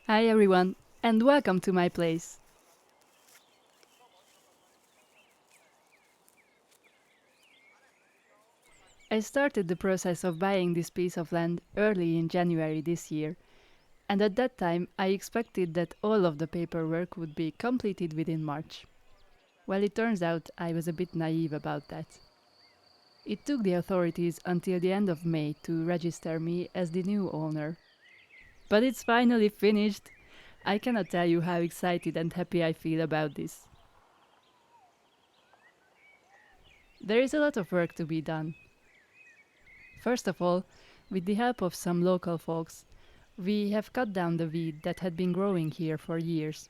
Hi everyone, and welcome to my place. I started the process of buying this piece of land early in January this year, and at that time I expected that all of the paperwork would be completed within March. Well, it turns out I was a bit naive about that. It took the authorities until the end of May to register me as the new owner. But it's finally finished! I cannot tell you how excited and happy I feel about this. There is a lot of work to be done. First of all, with the help of some local folks, we have cut down the weed that had been growing here for years.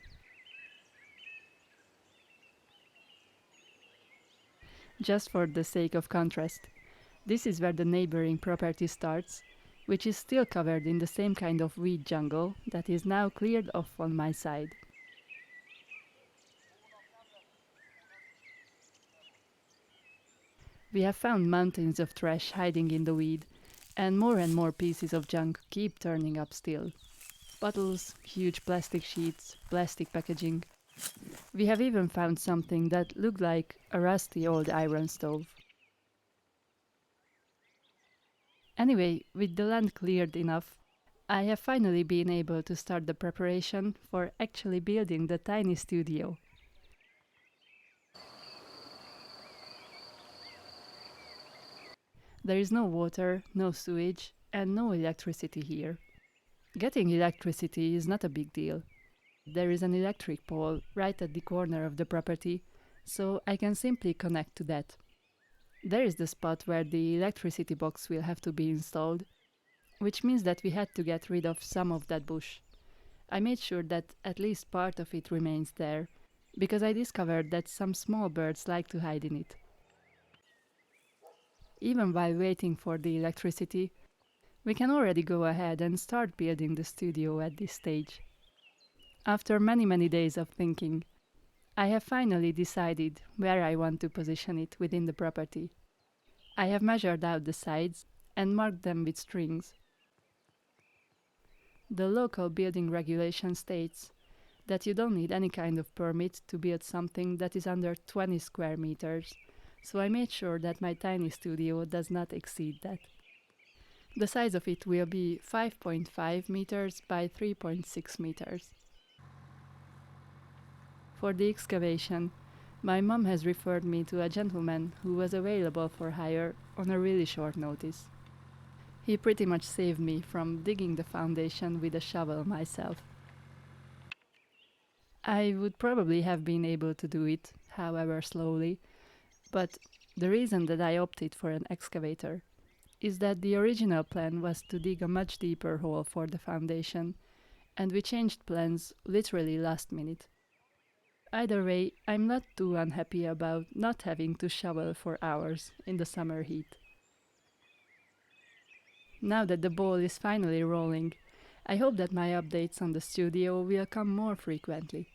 Just for the sake of contrast, this is where the neighboring property starts, which is still covered in the same kind of weed jungle that is now cleared off on my side. We have found mountains of trash hiding in the weed, and more pieces of junk keep turning up still. Bottles, huge plastic sheets, plastic packaging. We have even found something that looked like a rusty old iron stove. Anyway, with the land cleared enough, I have finally been able to start the preparation for actually building the tiny studio. There is no water, no sewage, and no electricity here. Getting electricity is not a big deal. There is an electric pole right at the corner of the property, so I can simply connect to that. There is the spot where the electricity box will have to be installed, which means that we had to get rid of some of that bush. I made sure that at least part of it remains there, because I discovered that some small birds like to hide in it. Even while waiting for the electricity, we can already go ahead and start building the studio at this stage. After many days of thinking, I have finally decided where I want to position it within the property. I have measured out the sides and marked them with strings. The local building regulation states that you don't need any kind of permit to build something that is under 20 square meters, so I made sure that my tiny studio does not exceed that. The size of it will be 5.5 meters by 3.6 meters. For the excavation, my mom has referred me to a gentleman who was available for hire on a really short notice. He pretty much saved me from digging the foundation with a shovel myself. I would probably have been able to do it, however slowly, but the reason that I opted for an excavator is that the original plan was to dig a much deeper hole for the foundation, and we changed plans literally last minute. Either way, I'm not too unhappy about not having to shovel for hours in the summer heat. Now that the ball is finally rolling, I hope that my updates on the studio will come more frequently.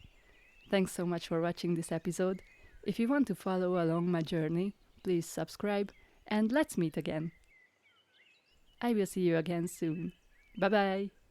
Thanks so much for watching this episode. If you want to follow along my journey, please subscribe and let's meet again. I will see you again soon. Bye bye!